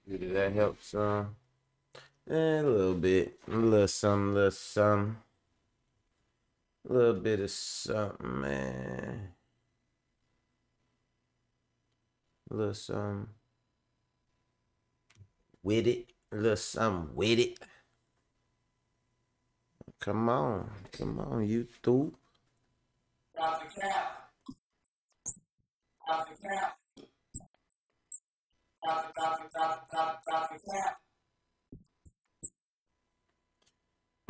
Did that help some? A little bit. A little something, A little bit of something, man. A little something with it. A little something with it. Come on. Come on, YouTube. Drop the cap. Drop the cap. Drop the cap.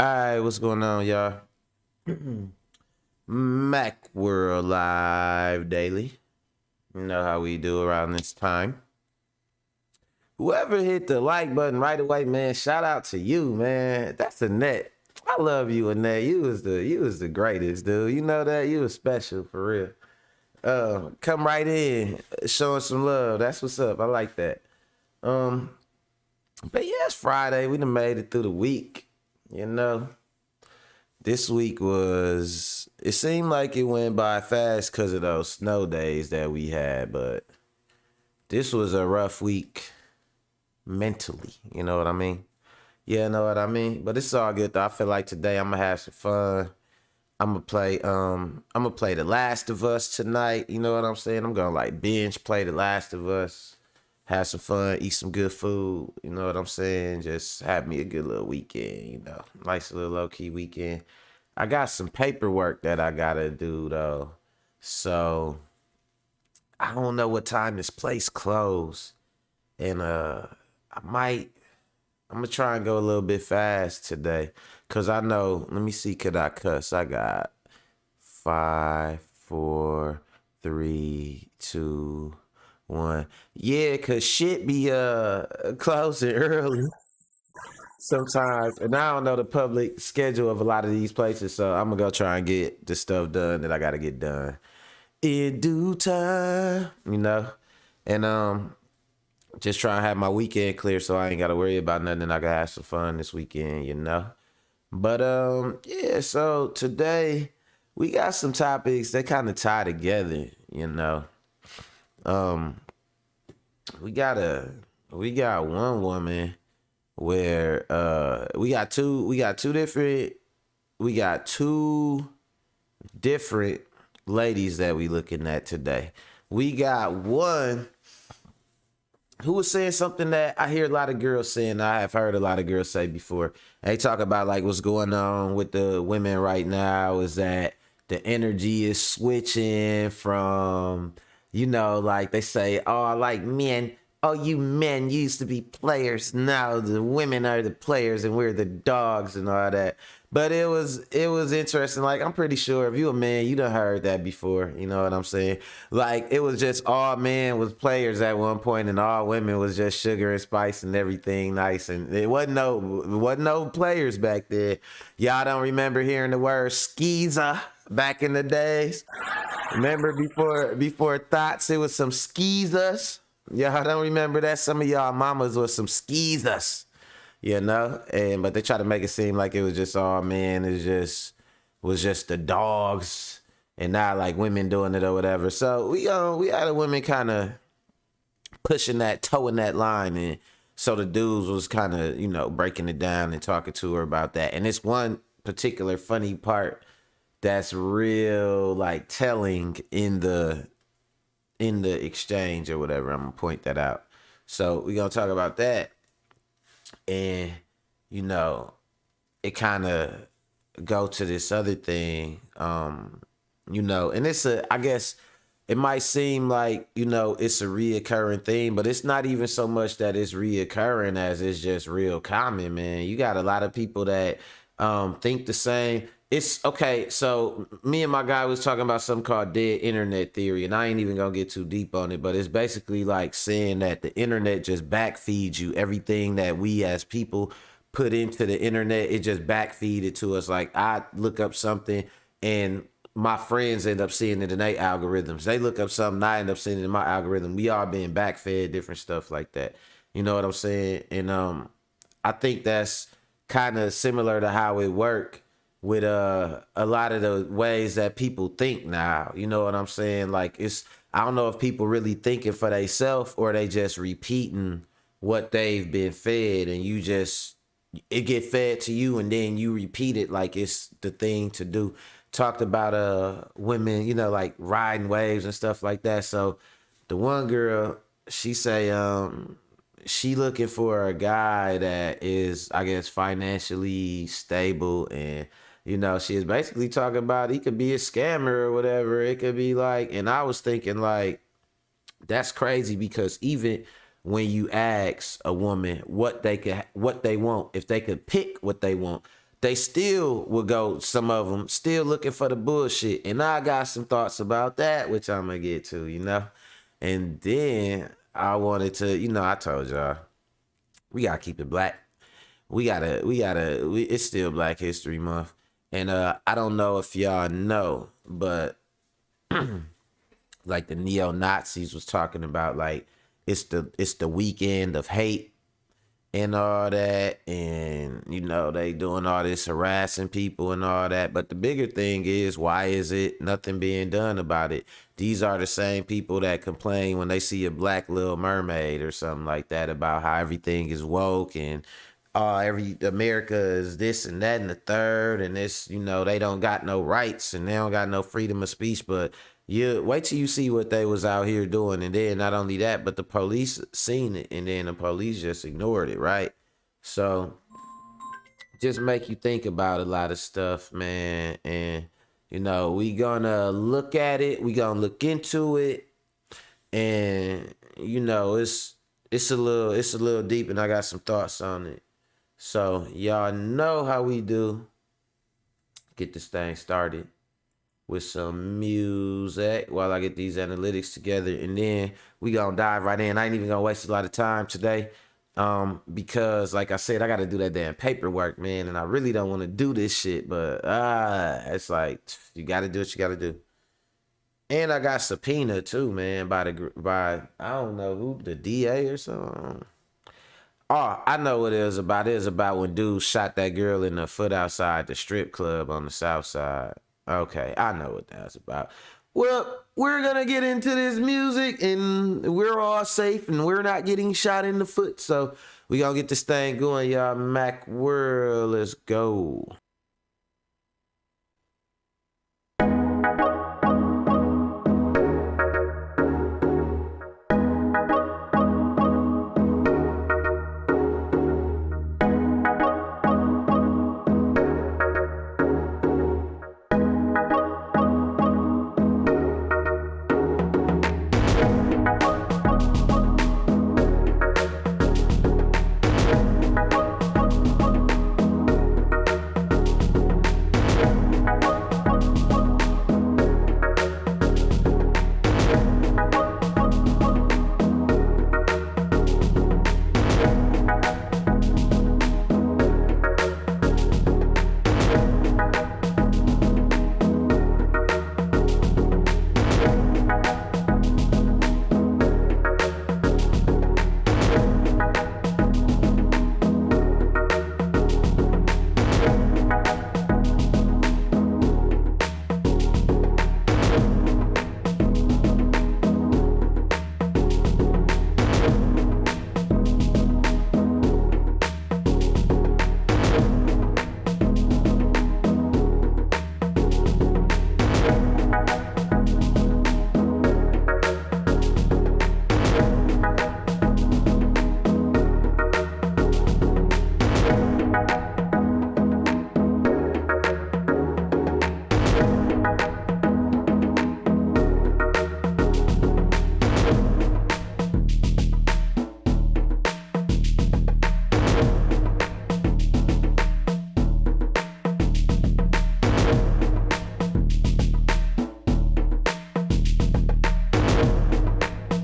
Alright, what's going on, y'all? Mac World Live Daily. You know how we do around this time. Whoever hit the like button right away, man, shout out to you, man. That's Annette. I love you, Annette. You was the greatest, dude. You know that? You was special for real. Come right in, showing some love. That's what's up. I like that. Um, but yeah, it's Friday. We done made it through the week. You know, this week was. It seemed like it went by fast because of those snow days that we had, but this was a rough week mentally. You know what I mean? Yeah, know what I mean? But it's all good though. I feel like today I'm gonna have some fun. I'm gonna play The Last of Us tonight. You know what I'm saying? I'm gonna like binge play The Last of Us, have some fun, eat some good food. You know what I'm saying? Just have me a good little weekend. Nice little low key weekend. I got some paperwork that I gotta do though, so I don't know what time this place closed, and I might. I'm gonna try and go a little bit fast today, cause I know. Let me see, could I cuss? I got five, four, three, two, one. Yeah, cause shit be closing early sometimes, and I don't know the public schedule of a lot of these places, so I'm gonna go try and get the stuff done that I gotta get done in due time. And just try and have my weekend clear so I ain't gotta worry about nothing and I can have some fun this weekend. But yeah, so today we got some topics that kind of tie together. Um we got one woman where we got two different ladies that we looking at today. We got one who was saying something that I hear a lot of girls saying. I have heard a lot of girls say before. They talk about like what's going on with the women right now is that the energy is switching from, like they say, oh, I like men. Oh, you men used to be players. Now the women are the players and we're the dogs and all that. But it was interesting. Like I'm pretty sure if you a man, you done heard that before. You know what I'm saying? Like it was just all men was players at one point, and all women was just sugar and spice and everything nice. And it wasn't no players back then. Y'all don't remember hearing the word skeezer back in the days? Remember before thoughts, it was some skeezers. Y'all don't remember that? Some of y'all mamas was some skeezers. And but they try to make it seem like it was just all men. It was just the dogs, and not like women doing it or whatever. So we had a women kind of pushing that, towing that line, and so the dudes was kind of breaking it down and talking to her about that. And it's one particular funny part that's real like telling in the exchange or whatever. I'm gonna point that out. So we gonna talk about that, and you know, it kind of go to this other thing. And I guess it might seem like it's a reoccurring thing, but it's not even so much that it's reoccurring as it's just real common, man. You got a lot of people that think the same. It's okay. So me and my guy was talking about something called dead internet theory, and I ain't even gonna get too deep on it, but it's basically like saying that the internet just backfeeds you everything that we as people put into the internet. It just backfeed it to us. Like I look up something and my friends end up seeing it in their algorithms. They look up something, I end up seeing it in my algorithm. We all being backfed different stuff like that. You know what I'm saying? And I think that's kind of similar to how it work with a lot of the ways that people think now. You know what I'm saying? Like I don't know if people really thinking for themselves or they just repeating what they've been fed, and you just it get fed to you, and then you repeat it like it's the thing to do. Talked about women, like riding waves and stuff like that. So the one girl, she say she looking for a guy that is, I guess, financially stable, and she is basically talking about he could be a scammer or whatever. It could be like, and I was thinking like, that's crazy, because even when you ask a woman what they want, if they could pick what they want, they still will go, some of them still looking for the bullshit. And I got some thoughts about that, which I'm gonna get to. And then I wanted to, I told y'all, we gotta keep it black. It's still Black History Month. And I don't know if y'all know, but like the neo-Nazis was talking about, like it's the weekend of hate and all that, and they doing all this harassing people and all that. But the bigger thing is, why is it nothing being done about it? These are the same people that complain when they see a black Little Mermaid or something like that, about how everything is woke, and every America is this and that and the third, and this, they don't got no rights, and they don't got no freedom of speech. But you wait till you see what they was out here doing. And then not only that, but the police seen it, and then the police just ignored it, right? So just make you think about a lot of stuff, man. And we gonna look at it, we gonna look into it, and it's a little deep, and I got some thoughts on it. So y'all know how we do. Get this thing started with some music while I get these analytics together, and then we gonna dive right in. I ain't even gonna waste a lot of time today, because like I said, I gotta do that damn paperwork, man, and I really don't want to do this shit, but it's like, you gotta do what you gotta do. And I got subpoena too, man, by I don't know who, the DA or something. Oh, I know what it is about. It is about when dudes shot that girl in the foot outside the strip club on the south side. Okay, I know what that's about. Well, we're gonna get into this music, and we're all safe, and we're not getting shot in the foot. So we gonna get this thing going, y'all. Mac World, let's go.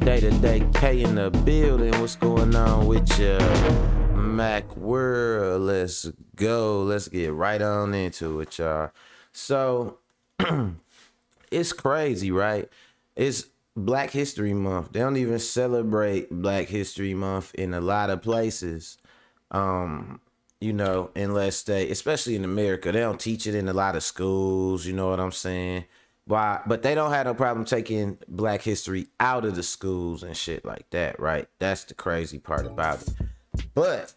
Day-to-day K in the building. What's going on with you, Mac World? Let's go. Let's get right on into it, y'all. So it's crazy, right? It's Black History Month. They don't even celebrate Black History Month in a lot of places. Unless they, especially in America, they don't teach it in a lot of schools, you know what I'm saying? Why? But they don't have no problem taking Black history out of the schools and shit like that, right? That's the crazy part about it. But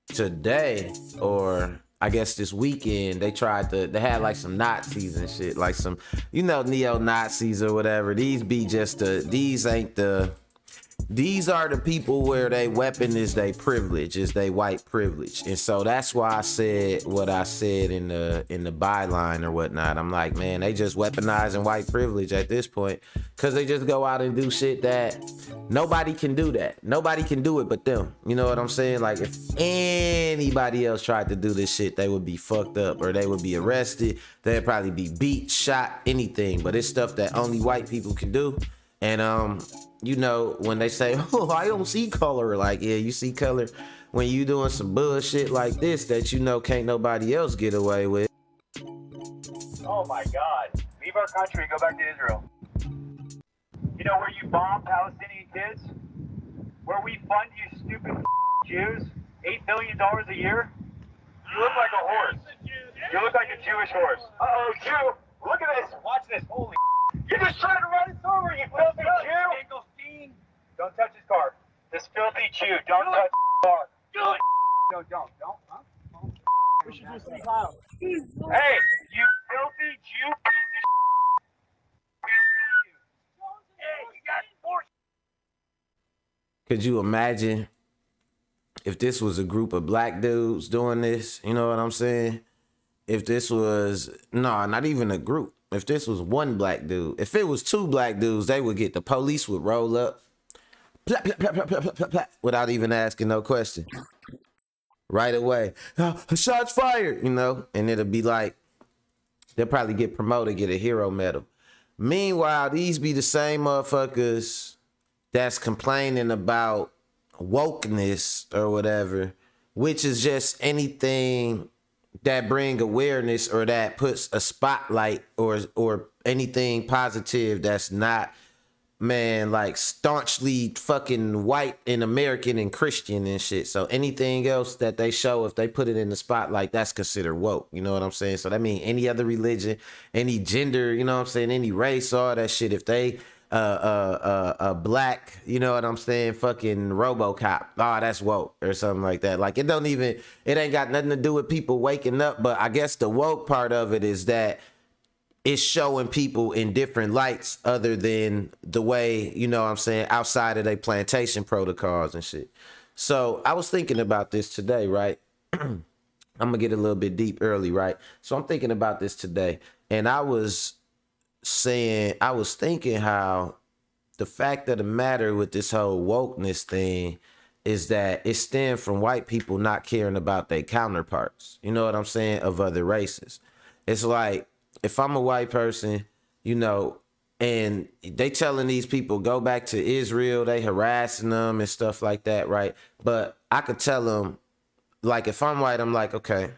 today, or I guess this weekend, they had like some Nazis and shit, like some, neo-Nazis or whatever. These are the people where they weapon is they privilege, is they white privilege. And so that's why I said what I said in the byline or whatnot. I'm like, man, they just weaponizing white privilege at this point, because they just go out and do shit that nobody can do that. Nobody can do it but them. You know what I'm saying? Like, if anybody else tried to do this shit, they would be fucked up, or they would be arrested. They'd probably be beat, shot, anything. But it's stuff that only white people can do. And when they say, oh, I don't see color, like, yeah, you see color when you doing some bullshit like this that can't nobody else get away with. Oh my God. Leave our country, go back to Israel. You know where you bomb Palestinian kids? Where we fund you stupid Jews? $8 billion a year? You look like a horse. You look like a Jewish horse. Uh-oh, Jew. Look at this. Watch this. Holy you're just trying to run us over, you filthy Jew! Don't touch his car. This filthy Jew, don't touch his car. Do it! No, don't. Huh? We should just say Kyle. Hey, you filthy Jew piece of we see you. Hey, you got force. Could you imagine if this was a group of black dudes doing this? You know what I'm saying? If this was, not even a group. If this was one black dude, if it was two black dudes, they would the police would roll up, plap, plap, plap, plap, plap, plap, plap, without even asking no question. Right away, shots fired, and it'll be like, they'll probably get promoted, get a hero medal. Meanwhile, these be the same motherfuckers that's complaining about wokeness or whatever, which is just anything that bring awareness or that puts a spotlight or anything positive that's not, man, like staunchly fucking white and American and Christian and shit. So anything else that they show, if they put it in the spotlight, that's considered woke. You know what I'm saying? So that means any other religion, any gender, you know what I'm saying, any race, all that shit, if they black, you know what I'm saying, fucking RoboCop, oh, that's woke or something like that. Like, it ain't got nothing to do with people waking up. But I guess the woke part of it is that it's showing people in different lights other than the way, you know what I'm saying, outside of their plantation protocols and shit. So I was thinking about this today, right? I'm gonna get a little bit deep early, right? So I'm thinking about this today, and I was thinking how the fact of the matter with this whole wokeness thing is that it stems from white people not caring about their counterparts, you know what I'm saying, of other races. It's like, if I'm a white person, and they telling these people go back to Israel, they harassing them and stuff like that, right? But I could tell them, like, if I'm white, I'm like, okay,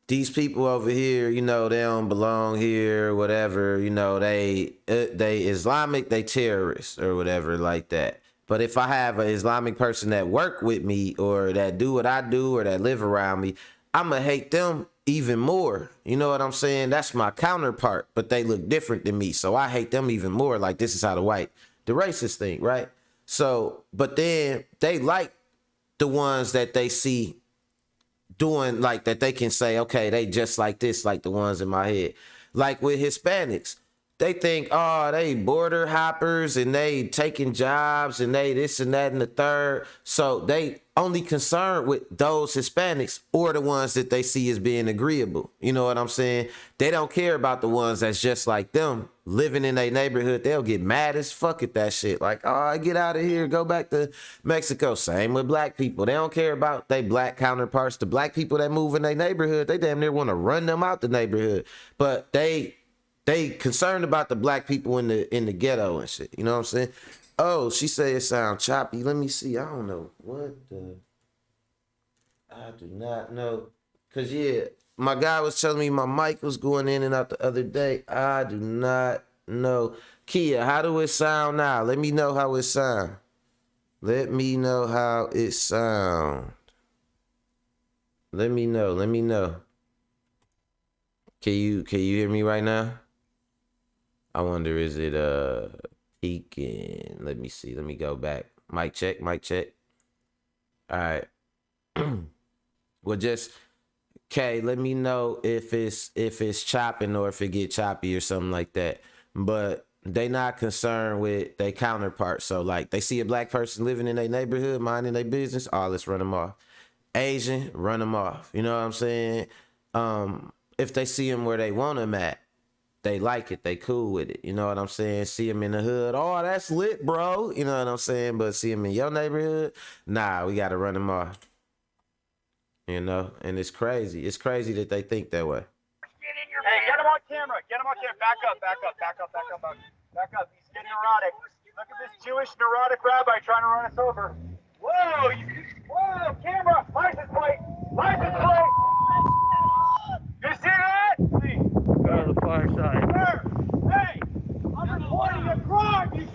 these people over here, they don't belong here, whatever, they Islamic, they terrorists or whatever like that. But if I have an Islamic person that work with me or that do what I do or that live around me, I'm going to hate them even more. You know what I'm saying? That's my counterpart, but they look different than me. So I hate them even more. Like, this is how the racist thing, right? So, but then they like the ones that they see doing, like, that they can say, okay, they just like this, like the ones in my head. Like with Hispanics, they think, oh, they border hoppers and they taking jobs and they this and that and the third. So they only concerned with those Hispanics or the ones that they see as being agreeable. You know what I'm saying? They don't care about the ones that's just like them living in their neighborhood. They'll get mad as fuck at that shit. Like, oh, get out of here. Go back to Mexico. Same with black people. They don't care about their black counterparts. The black people that move in their neighborhood, they damn near want to run them out the neighborhood. But they concerned about the black people in the ghetto and shit. You know what I'm saying? Oh, she say it sound choppy. Let me see. I don't know. I do not know. Cause yeah, my guy was telling me my mic was going in and out the other day. I do not know. Kia, how do it sound now? Let me know how it sound. Let me know how it sound. Let me know. Can you hear me right now? I wonder, is it peaking? Let me see. Let me go back. Mic check, mic check. All right. Well, just okay, let me know if it's chopping or if it get choppy or something like that. But they not concerned with their counterpart. So like they see a black person living in their neighborhood, minding their business, oh, let's run them off. Asian, run them off. You know what I'm saying? If they see them where they want them at, they like it, they cool with it. You know what I'm saying? See them in the hood, oh, that's lit, bro. You know what I'm saying? But see them in your neighborhood, nah, we gotta run them off. You know, and it's crazy. It's crazy that they think that way. Hey, get him on camera. Get him on camera. Back up, back up, back up, back up, back up. He's getting neurotic. Look at this Jewish neurotic rabbi trying to run us over. Whoa, whoa, camera, license plate, license plate. You see that? Go to the far side. Hey, I'm reporting a crime, you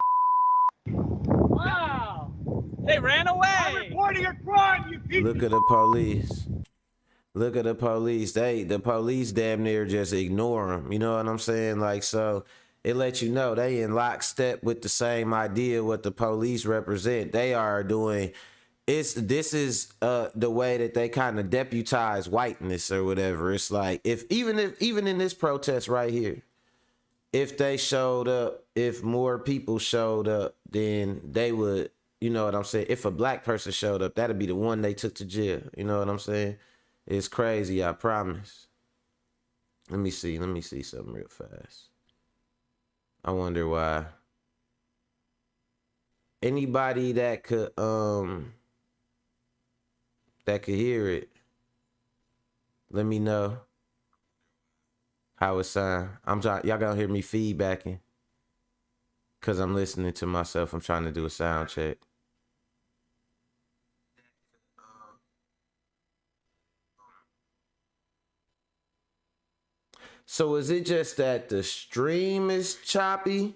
Wow! They ran I'm away! reporting a crime, you piece Look at the police. Look at the police. The police damn near just ignore them. You know what I'm saying? Like, so it lets you know they in lockstep with the same idea what the police represent. They are doing. This is the way that they kind of deputize whiteness or whatever. It's like if even in this protest right here, if they showed up, if more people showed up, then they would, you know what I'm saying? If a black person showed up, that'd be the one they took to jail. You know what I'm saying? It's crazy, I promise. Let me see something real fast. I wonder why. Anybody that could hear it, let me know how it sound. Y'all gonna hear me feedbacking. Cause I'm listening to myself. I'm trying to do a sound check. So is it just that the stream is choppy?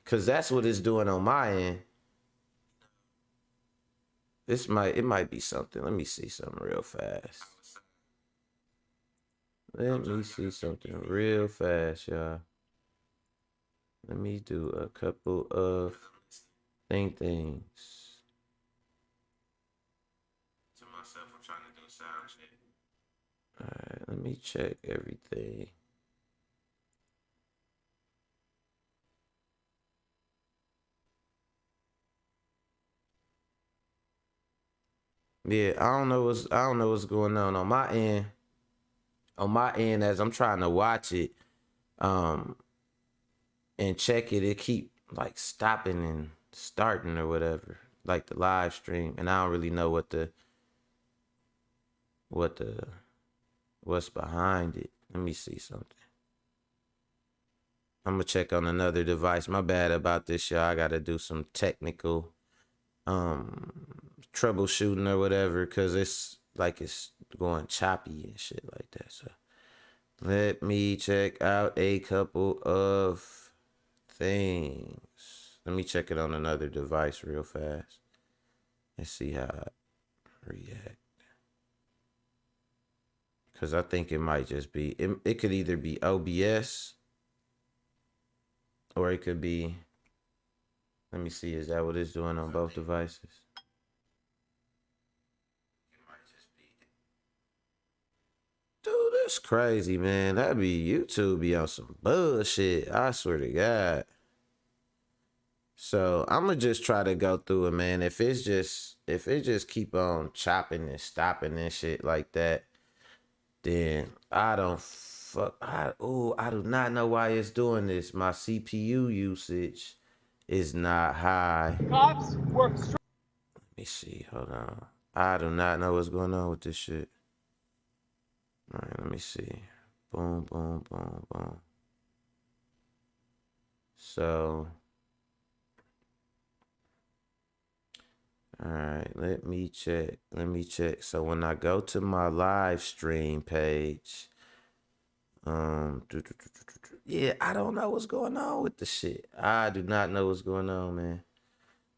Cause that's what it's doing on my end. It might be something. Let me see something real fast. Let me see something real fast, y'all. Let me do a couple of things. To myself, I'm trying to do a sound check. Alright, let me check everything. Yeah, I don't know what's going on my end. On my end, as I'm trying to watch it, and check it, it keep like stopping and starting or whatever, like the live stream, and I don't really know what's behind it. Let me see something. I'm gonna check on another device. My bad about this, y'all. I gotta do some technical troubleshooting or whatever, cause it's going choppy and shit like that. So let me check out a couple of things. Let me check it on another device real fast and see how I react. Cause I think it might just be it could either be OBS or it could be, let me see, is that what it's doing on both devices? Dude, that's crazy, man. That'd be YouTube be on some bullshit. I swear to God. So I'ma just try to go through it, man. If it just keep on chopping and stopping and shit like that, then I do not know why it's doing this. My CPU usage is not high. Cops work straight. Let me see. Hold on. I do not know what's going on with this shit. All right, let me see. Boom, boom, boom, boom. So, all right, let me check. So when I go to my live stream page, yeah, I don't know what's going on with the shit. I do not know what's going on, man.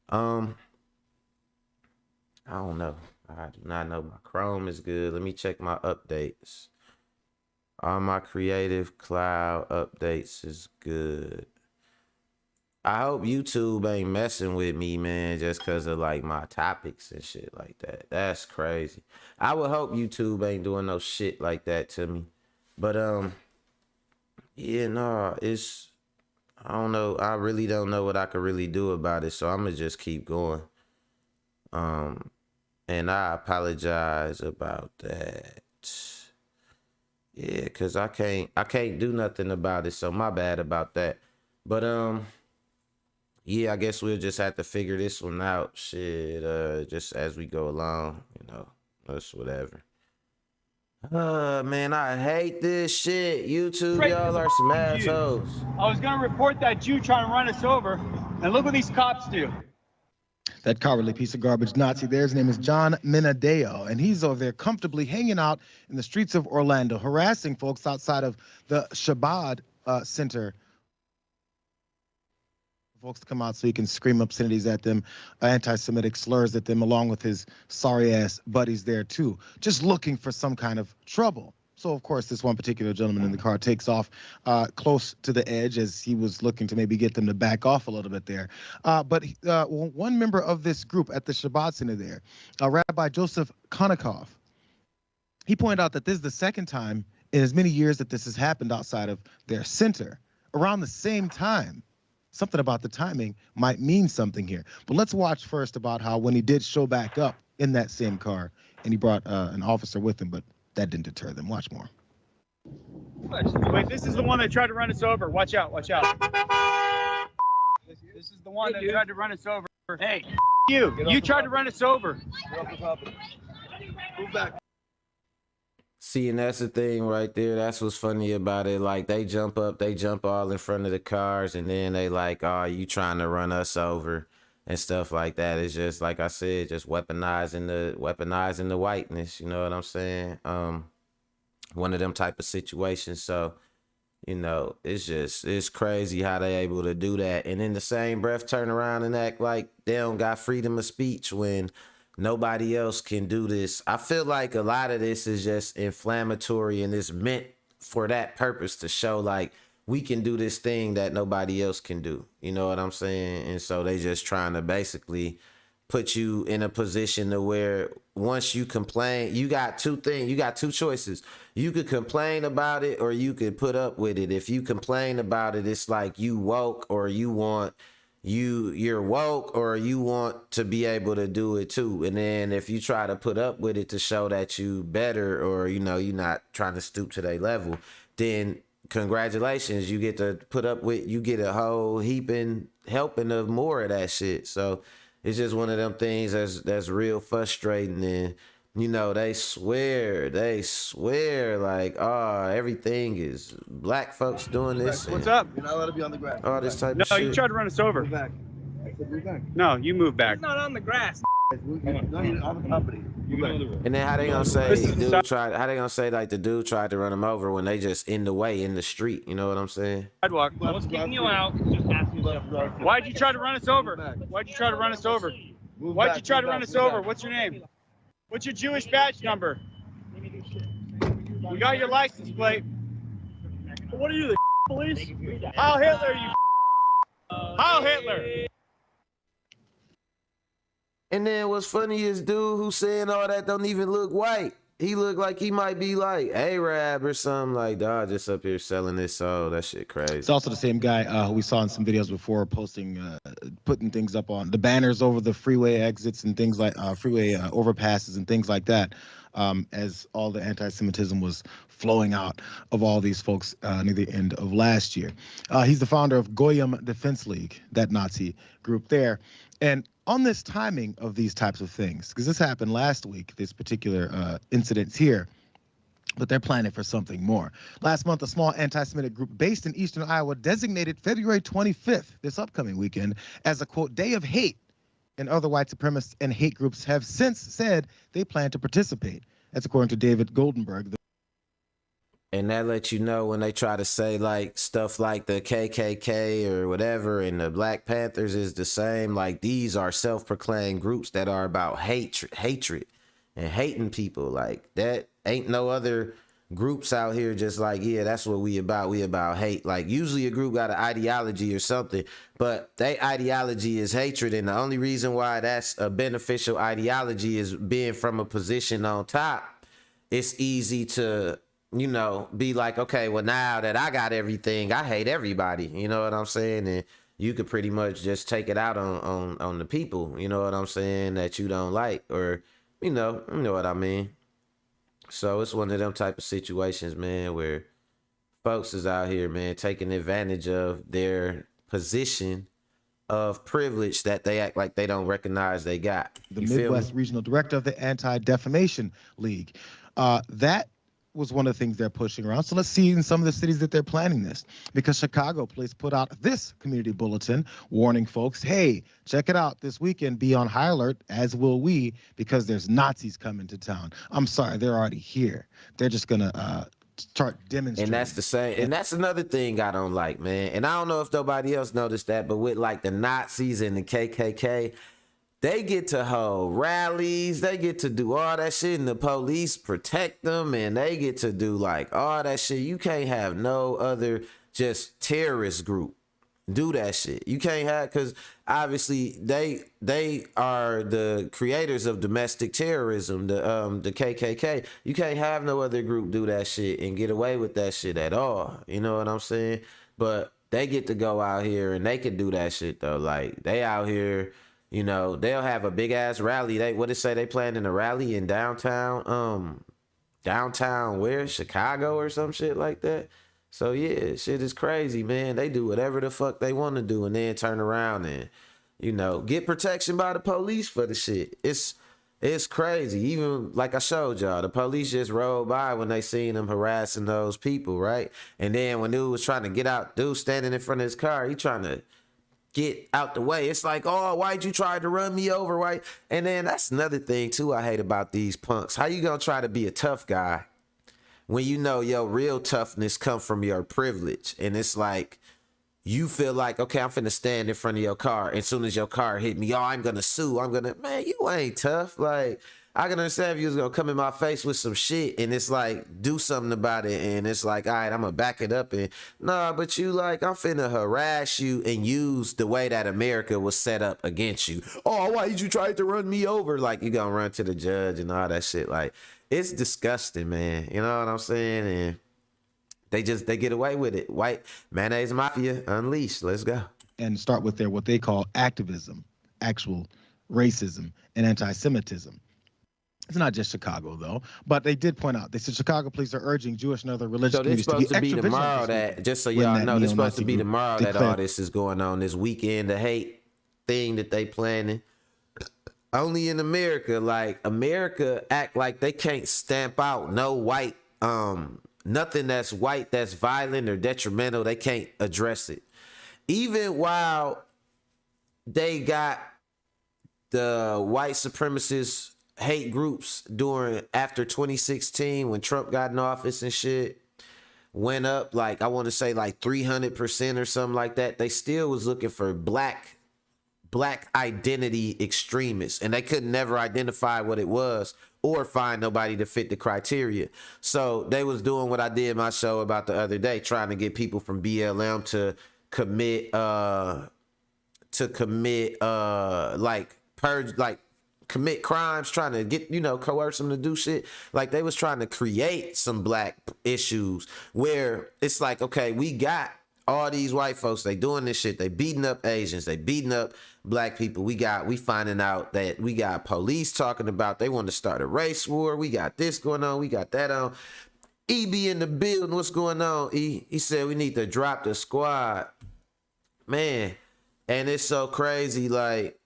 I don't know. I do not know. My Chrome is good. Let me check my updates. All my Creative Cloud updates is good. I hope YouTube ain't messing with me, man, just because of like my topics and shit like that. That's crazy. I would hope YouTube ain't doing no shit like that to me. But yeah, no, I don't know. I really don't know what I could really do about it, so I'm gonna just keep going. And I apologize about that. Yeah, cause I can't do nothing about it, so my bad about that. But yeah, I guess we'll just have to figure this one out. Shit, just as we go along, that's whatever. Man, I hate this shit. YouTube, y'all are some assholes. I was gonna report that Jew trying to run us over, and look what these cops do. That cowardly piece of garbage Nazi there, his name is John Minadeo, and he's over there comfortably hanging out in the streets of Orlando, harassing folks outside of the Shabbat Center. Folks to come out so he can scream obscenities at them, anti-Semitic slurs at them, along with his sorry-ass buddies there, too, just looking for some kind of trouble. So, of course, this one particular gentleman in the car takes off close to the edge as he was looking to maybe get them to back off a little bit there. But one member of this group at the Shabbat Center there, Rabbi Joseph Konikoff, he pointed out that this is the second time in as many years that this has happened outside of their center. Around the same time, something about the timing might mean something here. But let's watch first about how when he did show back up in that same car, and he brought an officer with him, but that didn't deter them. Watch more. Wait, this is the one that tried to run us over. Watch out, watch out. This is the one that tried to run us over. Hey, you tried to run us over. Move back. See, and that's the thing right there. That's what's funny about it. Like, they jump all in front of the cars, and then they like, oh, you trying to run us over and stuff like that. It's just, like I said, just weaponizing the whiteness, you know what I'm saying? One of them type of situations. So, it's crazy how they able to do that. And in the same breath, turn around and act like they don't got freedom of speech when nobody else can do this. I feel like a lot of this is just inflammatory and it's meant for that purpose to show like we can do this thing that nobody else can do. You know what I'm saying? And so they just trying to basically put you in a position to where once you complain, you got two choices. You could complain about it or you could put up with it. If you complain about it, it's like you woke or you're woke or you want to be able to do it too. And then if you try to put up with it to show that you better or you're not trying to stoop to their level, then congratulations, you get a whole helping of more of that shit. So it's just one of them things that's real frustrating. And they swear like, oh, everything is black folks doing this. What's up? You're not allowed to be on the ground. All this type of No, shit. you tried to run us over. Move back. I said move back. No, you move back. Not on the grass. No, you have a company. Move back. And then how they gonna say This is like the dude tried to run him over when they just in the way in the street? You know what I'm saying? Sidewalk. I was kicking you out. Just asking you. Why'd you try to run us over? Why'd you try to run us over? Move Why'd back, you try to move run back, us move over? back. What's your name? What's your Jewish badge number? We got your license plate. What are you, the police? Heil Hitler, you. Heil Hitler. And then what's funny is dude who's saying all that don't even look white. He look like he might be like Arab or something like that. Just up here selling this soul. That shit crazy. It's also the same guy who we saw in some videos before posting, putting things up on the banners over the freeway exits and things like freeway overpasses and things like that. As all the anti-Semitism was flowing out of all these folks near the end of last year. He's the founder of Goyim Defense League, that Nazi group there. And on this timing of these types of things, because this happened last week, this particular incident here, but they're planning for something more. Last month, a small anti-Semitic group based in eastern Iowa designated February 25th, this upcoming weekend, as a, quote, day of hate. And other white supremacists and hate groups have since said they plan to participate. That's according to David Goldenberg. And that lets you know when they try to say like stuff like the KKK or whatever and the Black Panthers is the same. Like these are self-proclaimed groups that are about hatred and hating people. Like that ain't no other groups out here just like, yeah, that's what we about. We about hate. Like usually a group got an ideology or something, but their ideology is hatred. And the only reason why that's a beneficial ideology is being from a position on top. It's easy to, you know, be like, okay, well, now that I got everything, I hate everybody. You know what I'm saying? And you could pretty much just take it out on the people, you know what I'm saying, that you don't like, or, you know what I mean? So it's one of them type of situations, man, where folks is out here, man, taking advantage of their position of privilege that they act like they don't recognize they got. The You feel me? Midwest Regional Director of the Anti-Defamation League. That was one of the things they're pushing around. So let's see in some of the cities that they're planning this, because Chicago police put out this community bulletin warning folks, hey, check it out this weekend, be on high alert, as will we, because there's Nazis coming to town. I'm sorry, they're already here. They're just gonna start demonstrating. And that's the same. And that's another thing I don't like, man. And I don't know if nobody else noticed that, but with like the Nazis and the KKK, they get to hold rallies, they get to do all that shit, and the police protect them, and they get to do like all that shit. You can't have no other just terrorist group do that shit. You can't have, because obviously they are the creators of domestic terrorism, the KKK. You can't have no other group do that shit and get away with that shit at all. You know what I'm saying? But they get to go out here and they can do that shit though. Like they out here. You know, they'll have a big ass rally. What it say they planning a rally in downtown where? Chicago or some shit like that. So yeah, shit is crazy, man. They do whatever the fuck they want to do and then turn around and, you know, get protection by the police for the shit. It's crazy. Even like I showed y'all, the police just rolled by when they seen them harassing those people, right? And then when dude was trying to get out, dude standing in front of his car, he trying to get out the way. It's like, oh, why'd you try to run me over? Why? And then that's another thing too I hate about these punks. How you gonna try to be a tough guy when you know your real toughness come from your privilege? And it's like, you feel like, okay, I'm finna stand in front of your car. And as soon as your car hit me, oh, I'm gonna sue. Man, you ain't tough. Like, I can understand if you was gonna come in my face with some shit and it's like, do something about it. And it's like, all right, I'm gonna back it up. And nah, but you like, I'm finna harass you and use the way that America was set up against you. Oh, why did you try to run me over? Like, you gonna run to the judge and all that shit. Like, it's disgusting, man. You know what I'm saying? And they get away with it. White Mayonnaise Mafia unleashed. Let's go. And start with their what they call activism, actual racism and anti-Semitism. It's not just Chicago, though, but they did point out, they said Chicago police are urging Jewish and other religious So this communities supposed to be extra tomorrow vigilant this that, just so when y'all that know, this supposed to neo-Nazi be group tomorrow that declared- all this is going on, this weekend, the hate thing that they planning. Only in America, like America act like they can't stamp out no white, nothing that's white, that's violent or detrimental, they can't address it. Even while they got the white supremacist hate groups after 2016 when Trump got in office and shit went up, like I want to say like 300% or something like that, they still was looking for black identity extremists, and they could never identify what it was or find nobody to fit the criteria. So they was doing what I did in my show about the other day, trying to get people from BLM to commit commit crimes, trying to get, coerce them to do shit. Like they was trying to create some black issues where it's like, okay, we got all these white folks, they doing this shit, they beating up Asians, they beating up black people. We finding out that we got police talking about they want to start a race war. We got this going on, we got that on. E be in the building, what's going on? He said we need to drop the squad. Man, and it's so crazy, like,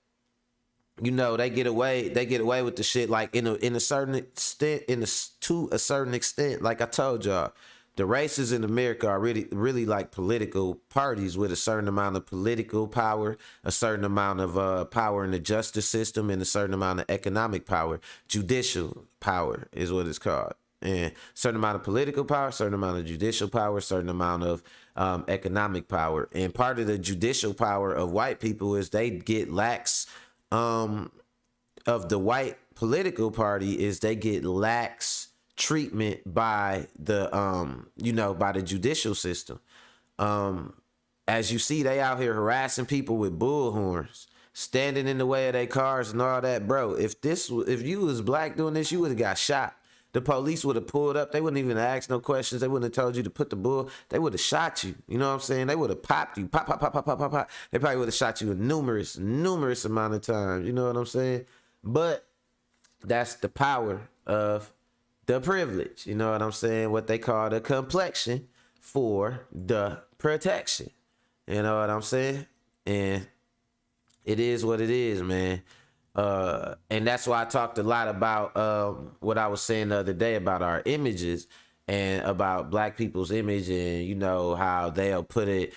they get away with the shit, like to a certain extent. Like I told y'all, the races in America are really like political parties with a certain amount of political power, a certain amount of power in the justice system, and a certain amount of economic power. Judicial power is what it's called. And certain amount of political power, certain amount of judicial power, certain amount of economic power. And part of the judicial power of white people is they get lax of the white political party is they get lax treatment by the by the judicial system. As you see, they out here harassing people with bullhorns, standing in the way of their cars and all that, bro. If you was black doing this, you would have got shot. The police would have pulled up. They wouldn't even ask no questions. They wouldn't have told you to put the bull. They would have shot you. You know what I'm saying? They would have popped you. Pop, pop, pop, pop, pop, pop, pop. They probably would have shot you a numerous amount of times. You know what I'm saying? But that's the power of the privilege. You know what I'm saying? What they call the complexion for the protection. You know what I'm saying? And it is what it is, man. And that's why I talked a lot about what I was saying the other day about our images and about black people's image, and you know how they'll put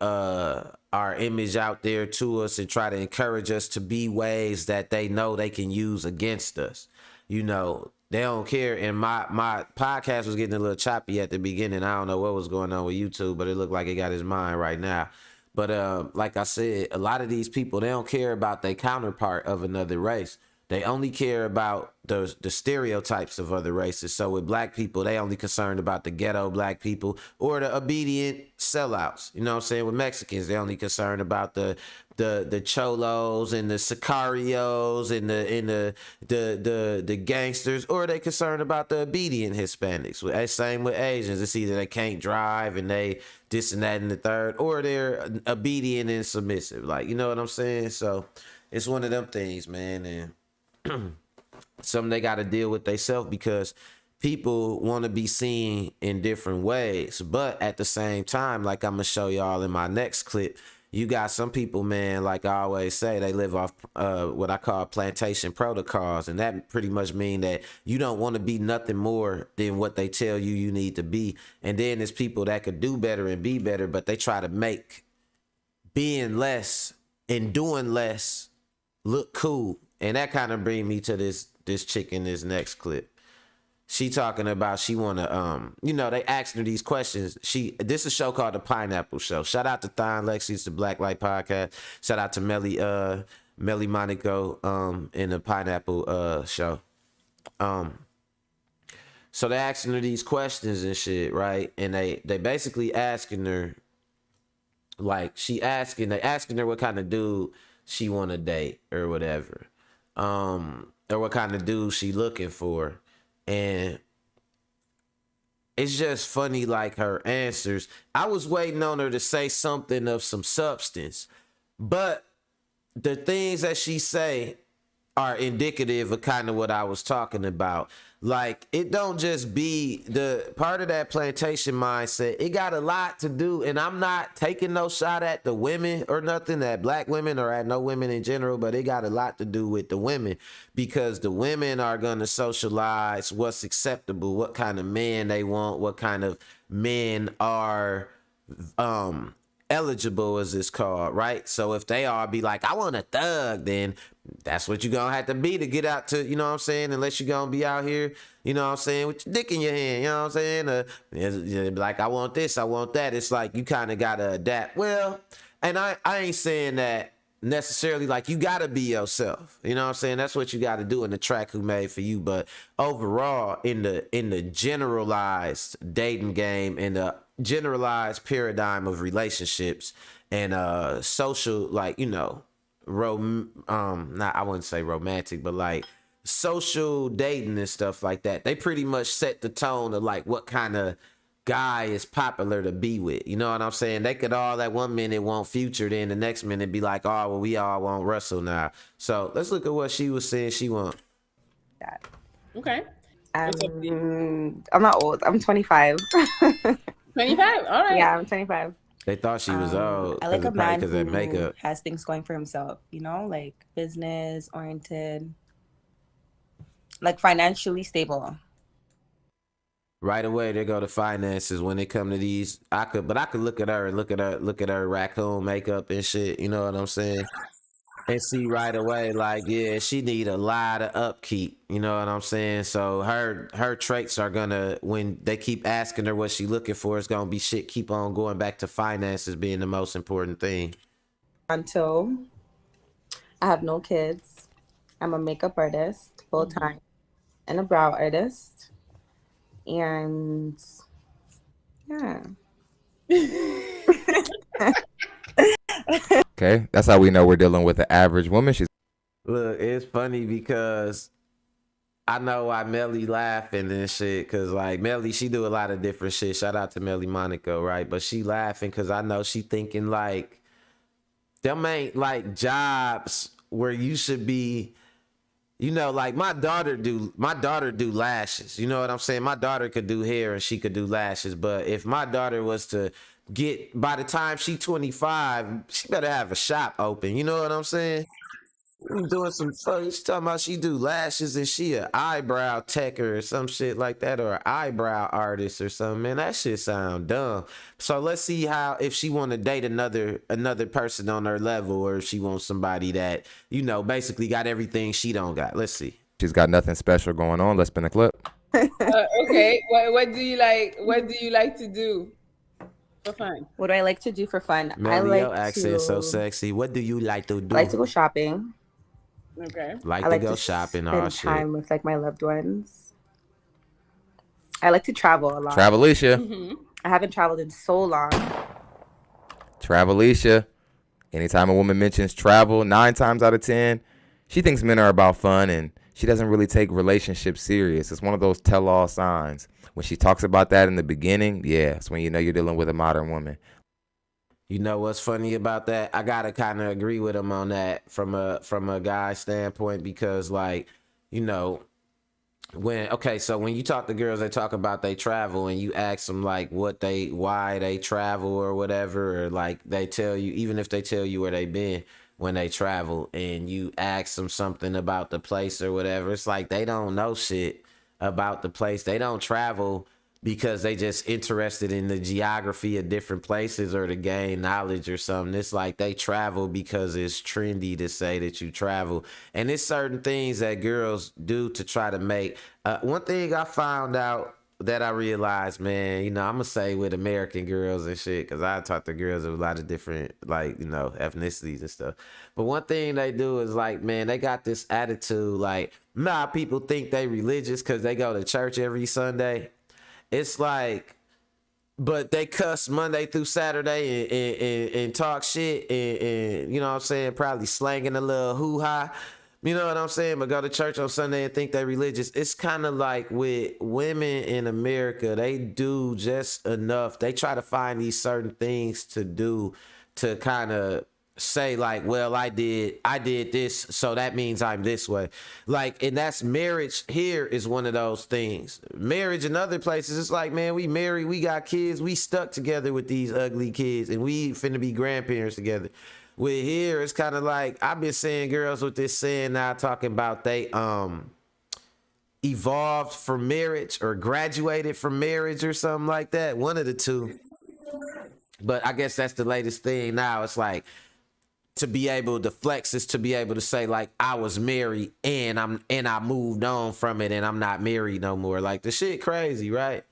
our image out there to us and try to encourage us to be ways that they know they can use against us. You know, they don't care. And my podcast was getting a little choppy at the beginning. I don't know what was going on with YouTube, but it looked like it got his mind right now. But like I said, a lot of these people, they don't care about their counterpart of another race. They only care about the stereotypes of other races. So with black people, they only concerned about the ghetto black people or the obedient sellouts. You know what I'm saying? With Mexicans, they only concerned about the cholos and the sicarios and the gangsters, or they concerned about the obedient Hispanics. Same with Asians. It's either they can't drive and they this and that and the third, or they're obedient and submissive. Like, you know what I'm saying? So it's one of them things, man. And something they got to deal with themselves, because people want to be seen in different ways. But at the same time, like I'm going to show y'all in my next clip, you got some people, man, like I always say, they live off what I call plantation protocols. And that pretty much mean that you don't want to be nothing more than what they tell you need to be. And then there's people that could do better and be better, but they try to make being less and doing less look cool. And that kind of bring me to this chick in this next clip. She talking about she want to, they asking her these questions. This is a show called The Pineapple Show. Shout out to Thon Lexi, it's the Black Light Podcast. Shout out to Melly Monaco in the Pineapple Show. So they asking her these questions and shit, right? And they basically asking her, like, they asking her what kind of dude she want to date or whatever. Or what kind of dude she looking for. And it's just funny, like, her answers. I was waiting on her to say something of some substance, but the things that she say are indicative of kind of what I was talking about. Like, it don't just be the part of that plantation mindset. It got a lot to do, and I'm not taking no shot at the women or nothing, at black women or at no women in general, but it got a lot to do with the women, because the women are going to socialize what's acceptable, what kind of man they want, what kind of men are eligible, as it's called, right? So if they all be like, I want a thug, then that's what you're gonna have to be to get out to, you know what I'm saying, unless you're gonna be out here, you know what I'm saying, with your dick in your hand, you know what I'm saying, like, I want this, I want that. It's like you kind of gotta adapt. Well, and I ain't saying that necessarily, like, you gotta be yourself, you know what I'm saying, that's what you gotta do in the track Who Made For You. But overall, in the generalized dating game, in the generalized paradigm of relationships and social, like, you know, I wouldn't say romantic, but like social dating and stuff like that, they pretty much set the tone of like what kind of guy is popular to be with. You know what I'm saying? They could all at one minute want Future, then the next minute be like, oh, well, we all want Russell now. So let's look at what she was saying she want. Okay. I'm not old. I'm 25. 25. All right. Yeah, I'm 25. They thought she was old. I like a man because of who makeup. has things going for himself, you know, like business oriented, like financially stable. Right away, they go to finances when they come to these. I could look at her and look at her raccoon makeup and shit. You know what I'm saying? And see right away, like, yeah, she need a lot of upkeep. You know what I'm saying? So her traits are gonna, when they keep asking her what she looking for, it's gonna be shit. Keep on going back to finances being the most important thing. Until I have no kids, I'm a makeup artist full time and a brow artist. And yeah. Okay, that's how we know we're dealing with the average woman. She's Look, it's funny because I know why Melly laughing and shit, cause like Melly, she do a lot of different shit. Shout out to Melly Monaco, right? But she laughing cause I know she thinking like them ain't like jobs where you should be, you know, like my daughter do lashes. You know what I'm saying? My daughter could do hair and she could do lashes. But if my daughter was to get, by the time she 25, she better have a shop open. You know what I'm saying? We doing some fuck. She talking about she do lashes and she a eyebrow techer or some shit like that, or an eyebrow artist or something. Man, that shit sound dumb. So let's see how, if she want to date another person on her level, or if she wants somebody that, you know, basically got everything she don't got. Let's see. she's got nothing special going on. Let's spin a clip. Okay. What do you like? What do you like to do for fun? What do I like to do for fun? Melly, your accent so sexy. What do you like to do? I like to go shopping. Okay. Like I to like go to shopping. spend All shit. time with like my loved ones. I like to travel a lot. Travelicia. Mm-hmm. I haven't traveled in so long. Travelicia. Anytime a woman mentions travel, 9 times out of 10, she thinks men are about fun and she doesn't really take relationships serious. It's one of those tell-all signs. When she talks about that in the beginning, yeah, it's when you know you're dealing with a modern woman. You know what's funny about that? I gotta kind of agree with him on that from a guy standpoint, because like, you know, so when you talk to girls, they talk about they travel, and you ask them like why they travel or whatever, or like they tell you, even if they tell you where they been when they travel, and you ask them something about the place or whatever, it's like they don't know shit about the place. They don't travel because they just interested in the geography of different places or to gain knowledge or something. It's like they travel because it's trendy to say that you travel. And it's certain things that girls do to try to make. One thing I found out that I realized, man, you know, I'm going to say with American girls and shit, because I talk to girls of a lot of different, like, you know, ethnicities and stuff. But one thing they do is like, man, they got this attitude like, nah, people think they religious because they go to church every Sunday. It's like, but they cuss Monday through Saturday and talk shit and you know what I'm saying, probably slanging a little hoo-ha. You know what I'm saying? But go to church on Sunday and think they religious. It's kind of like with women in America, they do just enough. They try to find these certain things to do to kind of say like, well, I did this, so that means I'm this way. Like, and that's marriage here is one of those things. Marriage in other places, it's like, man, we married, we got kids, we stuck together with these ugly kids, and we finna be grandparents together. With here, it's kind of like, I've been seeing girls with this saying now talking about they evolved from marriage or graduated from marriage or something like that. One of the two. But I guess that's the latest thing now. It's like, to be able to flex is to be able to say like, I was married and I moved on from it and I'm not married no more. Like, the shit crazy, right?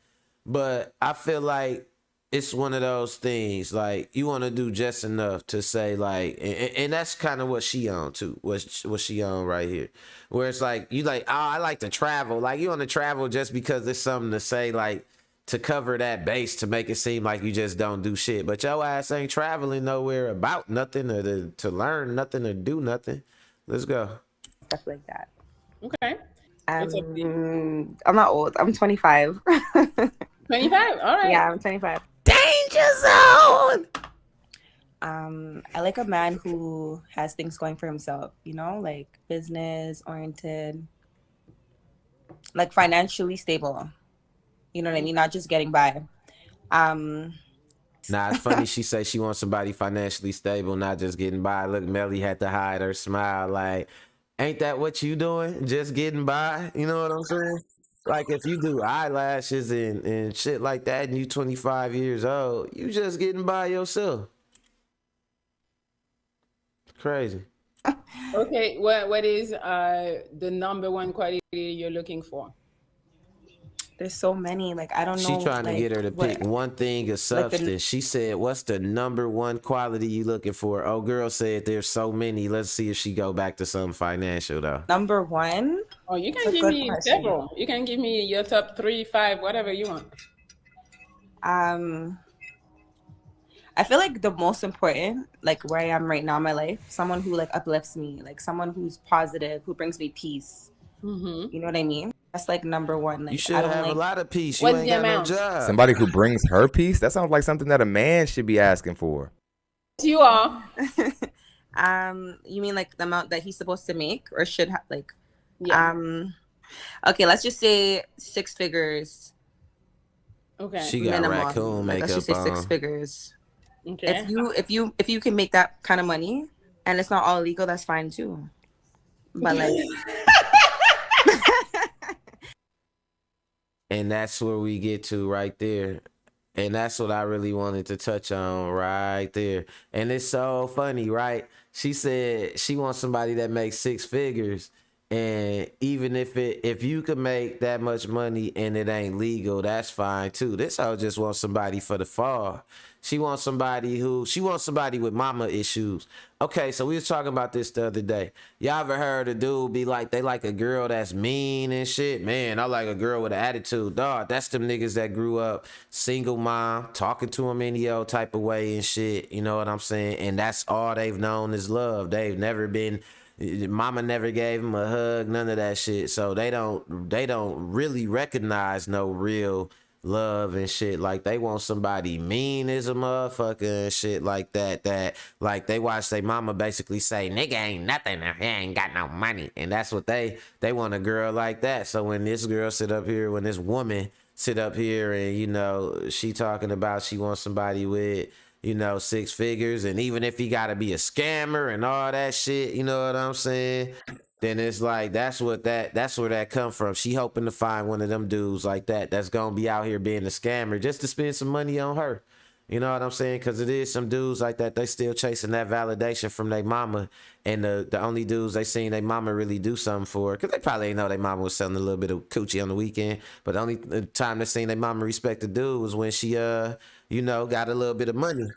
But I feel like it's one of those things, like, you want to do just enough to say like, and that's kind of what she on too, what she on right here, where it's like, you like, oh, I like to travel. Like, you want to travel just because there's something to say, like, to cover that base, to make it seem like you just don't do shit. But your ass ain't traveling nowhere about nothing, or to learn nothing or do nothing. Let's go. Stuff like that. Okay. What's up, D? I'm not old. I'm 25. 25. All right. Yeah, I'm 25. Danger zone. I like a man who has things going for himself, you know, like business oriented, like financially stable. You know what I mean? Not just getting by. Nah, it's funny she say she wants somebody financially stable, not just getting by. Look, Melly had to hide her smile. Like, ain't that what you doing? Just getting by? You know what I'm saying? Like, if you do eyelashes and shit like that and you 25 years old, you just getting by yourself. Crazy. Okay. What is the number one quality you're looking for? There's so many. Like, I don't know. She trying to like, get her to pick one thing of substance. She said, what's the number one quality you looking for? Oh, girl said there's so many. Let's see if she go back to something financial, though. Number one, Oh, you It's can a give good me question. several. You can give me your top 3, 5, whatever you want. Um, I feel like the most important, like where I am right now in my life, someone who like uplifts me, like someone who's positive, who brings me peace. Mm-hmm. You know what I mean? That's like number one. You Like I should don't have a like. lot of peace. You What's ain't the got no amount? job. Somebody who brings her peace? That sounds like something that a man should be asking for. You are. You mean like the amount that he's supposed to make or should have like? Yeah. Okay, let's just say 6 figures Okay. She got minimum. raccoon Like let's just say makeup 6 on. figures. Okay. If you can make that kind of money and it's not all legal, that's fine too. But like. And that's where we get to right there. And that's what I really wanted to touch on right there. And it's so funny, right? She said she wants somebody that makes 6 figures. And even if you could make that much money and it ain't legal, that's fine too. This hoe just wants somebody for the fall. She wants somebody with mama issues. Okay, so we was talking about this the other day. Y'all ever heard a dude be like, they like a girl that's mean and shit? Man, I like a girl with an attitude. Dog, that's them niggas that grew up single mom, talking to them any old type of way and shit. You know what I'm saying? And that's all they've known is love. They've never been, mama never gave them a hug, none of that shit. So they don't really recognize no real love and shit. Like they want somebody mean as a motherfucker and shit like that. That like they watch their mama basically say, "Nigga ain't nothing if he ain't got no money," and that's what they want a girl like that. So when this girl sit up here, when this woman sit up here, and you know she talking about she wants somebody with 6 figures, and even if he got to be a scammer and all that shit, you know what I'm saying? Then it's like that's where that come from. She hoping to find one of them dudes like that that's gonna be out here being a scammer just to spend some money on her. You know what I'm saying? Because it is some dudes like that. They still chasing that validation from their mama, and the only dudes they seen their mama really do something for, because they probably ain't know their mama was selling a little bit of coochie on the weekend. But the only time they seen their mama respect the dude was when she got a little bit of money.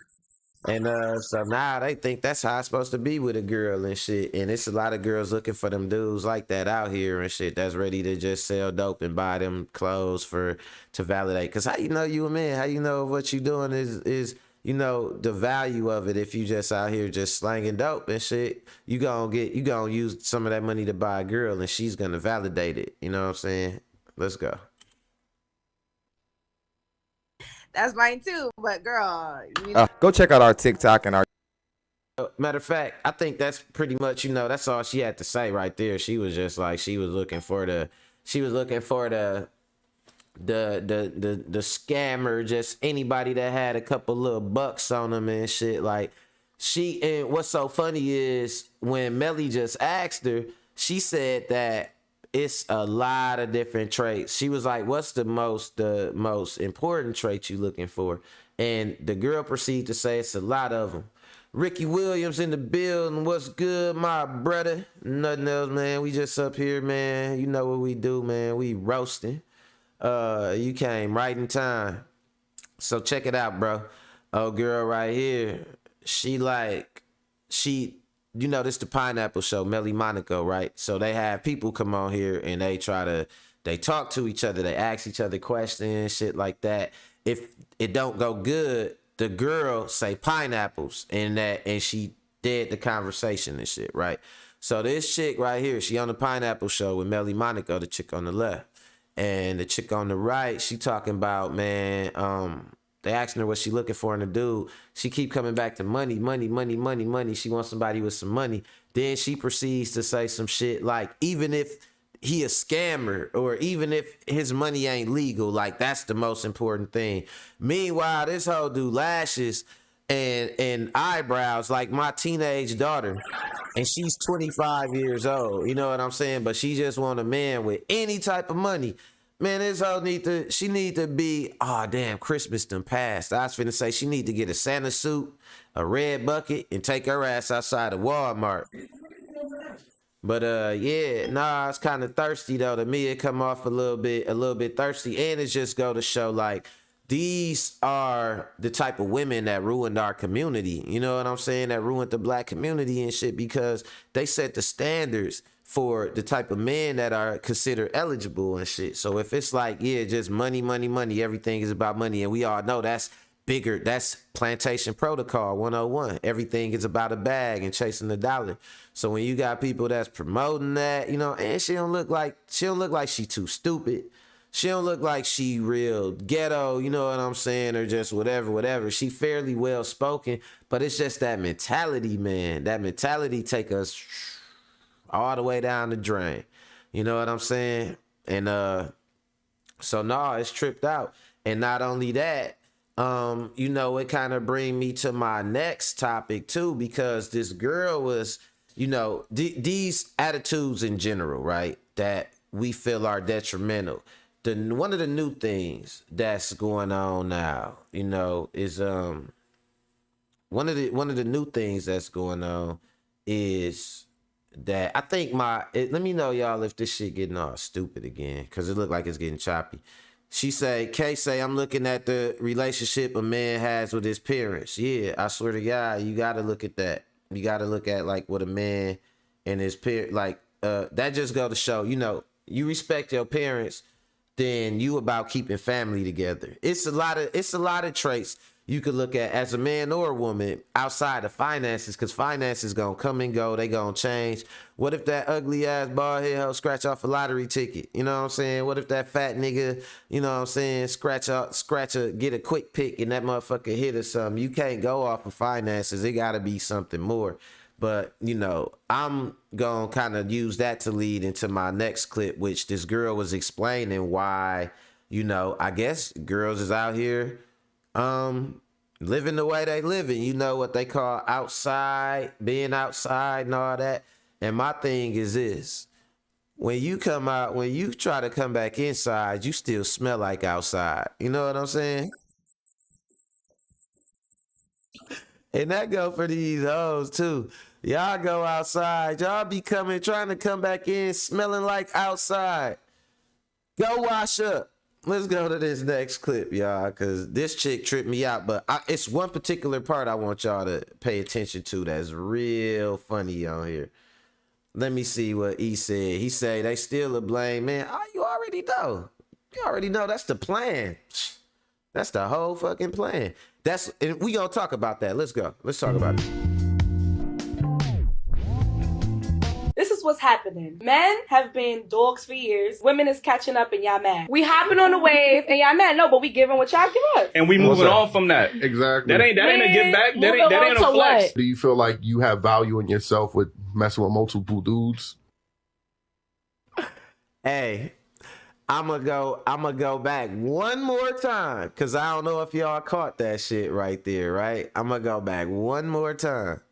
And so now they think that's how it's supposed to be with a girl and shit. And it's a lot of girls looking for them dudes like that out here and shit that's ready to just sell dope and buy them clothes to validate. Cause how you know you a man? How you know what you doing is the value of it. If you just out here just slanging dope and shit, you gonna use some of that money to buy a girl and she's gonna validate it. You know what I'm saying? Let's go. That's mine too, but girl, you Go check out our TikTok and our. Matter of fact, I think that's pretty much, that's all she had to say right there. She was just like, she was looking for the scammer, just anybody that had a couple little bucks on them and shit. Like and what's so funny is when Melly just asked her, she said that it's a lot of different traits. She was like, what's the most important trait you looking for? And the girl proceeded to say it's a lot of them. Ricky Williams in the building. What's good, my brother? Nothing else, man. We just up here, man. You know what we do, man. We roasting. You came right in time. So check it out, bro. Oh, girl right here. This the Pineapple Show, Melly Monaco, right? So they have people come on here and they talk to each other. They ask each other questions, shit like that. If it don't go good, the girl say pineapples and she dead the conversation and shit, right? So this chick right here, she on the Pineapple Show with Melly Monaco, the chick on the left. And the chick on the right, she talking about, man, they asking her what she looking for in a dude. She keep coming back to money, money, money, money, money. She wants somebody with some money. Then she proceeds to say some shit like, even if he a scammer or even if his money ain't legal, like that's the most important thing. Meanwhile, this whole dude lashes and eyebrows like my teenage daughter, and she's 25 years old. You know what I'm saying? But she just want a man with any type of money. Man, this hoe need to be, oh damn, Christmas done passed. I was finna say she need to get a Santa suit, a red bucket, and take her ass outside of Walmart. But it's kind of thirsty though. To me, it come off a little bit thirsty, and it just go to show like these are the type of women that ruined our community. You know what I'm saying? That ruined the black community and shit because they set the standards for the type of men that are considered eligible and shit. So if it's like, yeah, just money, money, money, everything is about money. And we all know that's bigger. That's plantation protocol 101. Everything is about a bag and chasing the dollar. So when you got people that's promoting that, you know, and she don't look like she too stupid. She don't look like she real ghetto, you know what I'm saying, or just whatever. She fairly well spoken, but it's just that mentality, man. That mentality take us all the way down the drain. You know what I'm saying? And so no, it's tripped out. And not only that, you know, it kind of bring me to my next topic too, because this girl was, you know, these attitudes in general, right, that we feel are detrimental. One of the new things that's going on now, you know, is one of the new things that's going on is that I think let me know, y'all, if this shit getting all stupid again, because it look like it's getting choppy. Kay say, I'm looking at the relationship a man has with his parents. Yeah, I swear to God, you got to look at that. You got to look at like what a man and his parent, like that just go to show, you know, you respect your parents, then you about keeping family together. It's a lot of traits you could look at as a man or a woman outside of finances, because finances gonna come and go, they gonna change. What if that ugly ass bald head hoe scratch off a lottery ticket? You know what I'm saying? What if that fat nigga, you know what I'm saying, get a quick pick and that motherfucker hit or something? You can't go off of finances. It gotta be something more. But, you know, I'm going to kind of use that to lead into my next clip, which this girl was explaining why, you know, I guess girls is out here living the way they living. You know, what they call being outside and all that. And my thing is this. When you try to come back inside, you still smell like outside. You know what I'm saying? And that go for these hoes too. Y'all go outside. Y'all be trying to come back in smelling like outside. Go wash up. Let's go to this next clip, y'all, because this chick tripped me out. But it's one particular part I want y'all to pay attention to that's real funny on here. Let me see what he said. He said they still a blame, man. Oh, you already know. You already know that's the plan. That's the whole fucking plan. And we gonna talk about that. Let's go. Let's talk about it. This is what's happening. Men have been dogs for years. Women is catching up and y'all mad. We hopping on the wave and y'all mad. No, but we giving what y'all give us. And we moving on from that. Exactly. That ain't a get back. That ain't a flex. What? Do you feel like you have value in yourself with messing with multiple dudes? Hey, I'ma go back one more time, because I don't know if y'all caught that shit right there, right? I'ma go back one more time.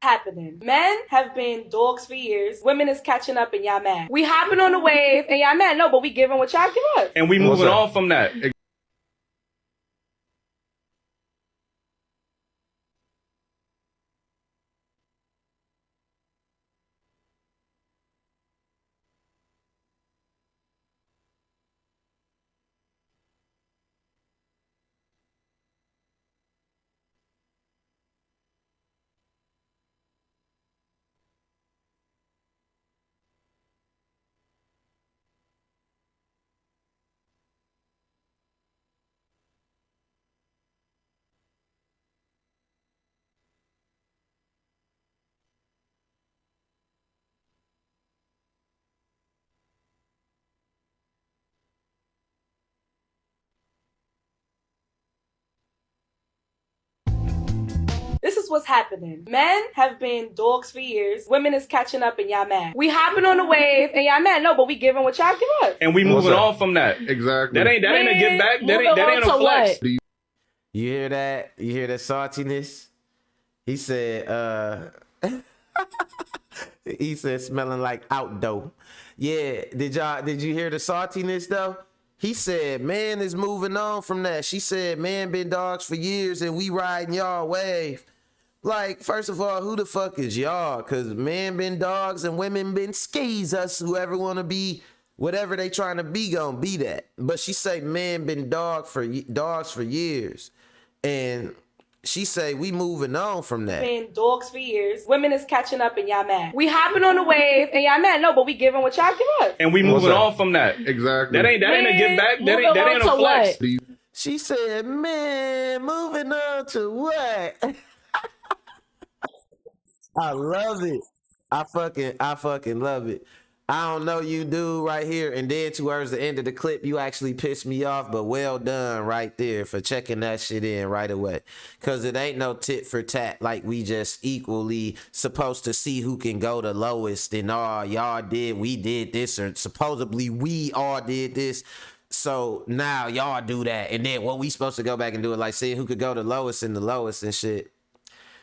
Happening. Men have been dogs for years. Women is catching up and y'all mad. We hopping on the wave and y'all mad. No, but we giving what y'all give us. And we moving on from that. This is what's happening. Men have been dogs for years. Women is catching up and y'all mad. We hopping on the wave and y'all mad. No, but we giving what y'all give us. And we moving on from that. Exactly. That ain't a get back. That ain't a flex. You hear that? You hear that saltiness? He said, he said smelling like outdoor. Yeah, did you hear the saltiness though? He said, man is moving on from that. She said, man been dogs for years and we riding y'all wave. Like, first of all, who the fuck is y'all? Because men been dogs and women been skis. Us, whoever want to be, whatever they trying to be, gonna be that. But she say men been dogs for years. And she say we moving on from that. Been dogs for years. Women is catching up and y'all mad. We hopping on the wave and y'all mad. No, but we giving what y'all give us. And we moving on from that. Exactly. That ain't a get back. That ain't a flex. She said, man, moving on to what? I love it. I fucking love it. I don't know you, dude, right here. And then towards the end of the clip, you actually pissed me off, but well done right there for checking that shit in right away. Because it ain't no tit for tat like we just equally supposed to see who can go the lowest and all y'all did, we did this, or supposedly we all did this. So now y'all do that. And then what we supposed to go back and do it like see who could go the lowest and shit.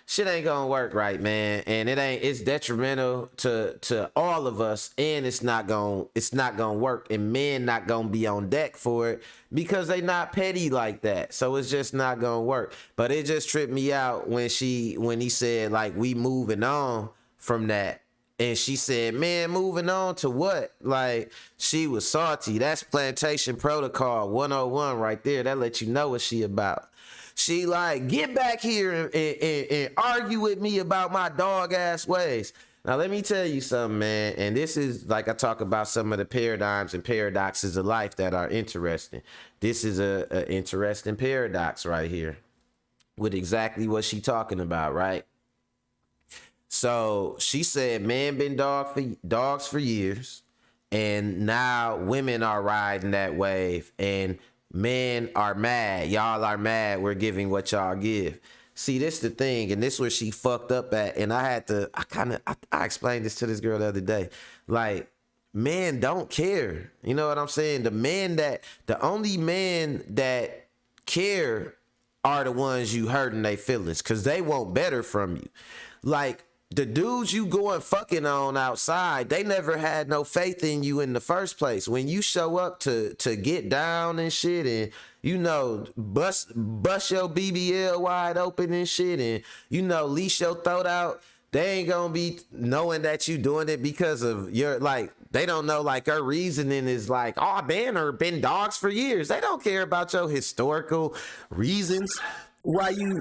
Shit ain't gonna work right, man, and it's detrimental to all of us, and it's not gonna work, and men not gonna be on deck for it because they not petty like that, so it's just not gonna work. But it just tripped me out when he said like we moving on from that, and she said, man, moving on to what? Like, she was salty. That's plantation protocol 101 right there. That let you know what she about. She like, get back here and argue with me about my dog ass ways. Now, let me tell you something, man. And this is like I talk about some of the paradigms and paradoxes of life that are interesting. This is a interesting paradox right here with exactly what she talking about, right? So she said, men been dogs for years. And now women are riding that wave. And men are mad. Y'all are mad. We're giving what y'all give. See, this the thing, and this where she fucked up at. And I explained this to this girl the other day. Like, men don't care. You know what I'm saying? The only men that care are the ones you hurting their feelings, because they want better from you. Like, the dudes you going fucking on outside, they never had no faith in you in the first place. When you show up to get down and shit, and you know, bust your BBL wide open and shit, and you know, leash your throat out, they ain't gonna be knowing that you doing it because of your, like, they don't know, like, her reasoning is like, oh man, or been dogs for years. They don't care about your historical reasons. Why you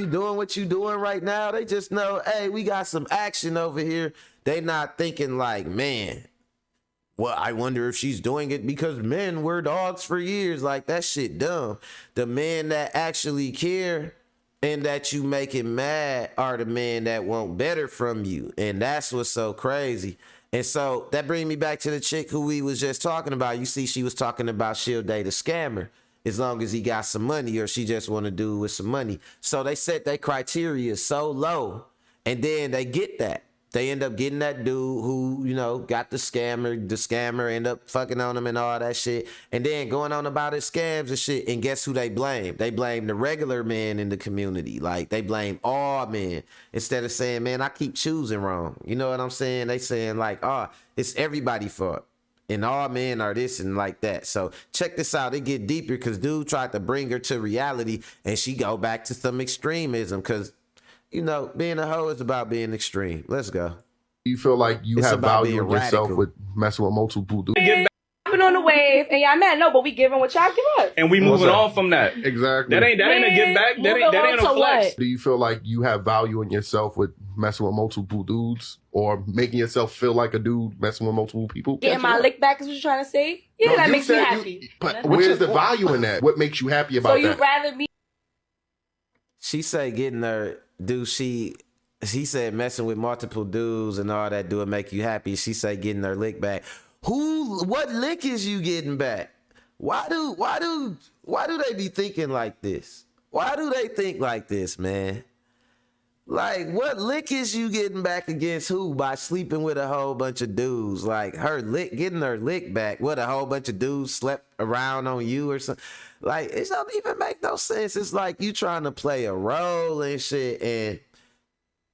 doing what you doing right now? They just know, hey, we got some action over here. They not thinking like, man, well, I wonder if she's doing it because men were dogs for years. Like, that shit dumb. The men that actually care and that you making mad are the men that want better from you. And that's what's so crazy. And so that brings me back to the chick who we was just talking about. You see, she was talking about she'll date a scammer as long as he got some money, or she just want to do with some money. So they set their criteria so low, and then they get that. They end up getting that dude who, you know, got the scammer end up fucking on him and all that shit, and then going on about his scams and shit. And guess who they blame? They blame the regular men in the community. Like, they blame all men instead of saying, man, I keep choosing wrong. You know what I'm saying? They saying like, oh, it's everybody's fault. And all men are this and like that. So check this out. It get deeper because dude tried to bring her to reality, and she go back to some extremism because, you know, being a hoe is about being extreme. Let's go. You feel like it's have value in yourself with messing with multiple dudes. Hopping on the wave and y'all mad. No, but we giving what y'all give us. And we moving on from that. Exactly. That ain't a get back. That ain't a flex. Do you feel like you have value in yourself with messing with multiple dudes, or making yourself feel like a dude messing with multiple people? Getting my lick back is what you're trying to say? Yeah, no, that makes me happy. But where's the value in that? What makes you happy about that? So you'd rather me? She say getting her, dude, she said messing with multiple dudes and all that do it make you happy. She say getting her lick back. What lick is you getting back? Why do they be thinking like this? Why do they think like this, man? Like, what lick is you getting back against who by sleeping with a whole bunch of dudes? Like, getting her lick back, what, a whole bunch of dudes slept around on you or something? Like, it don't even make no sense. It's like you trying to play a role and shit. And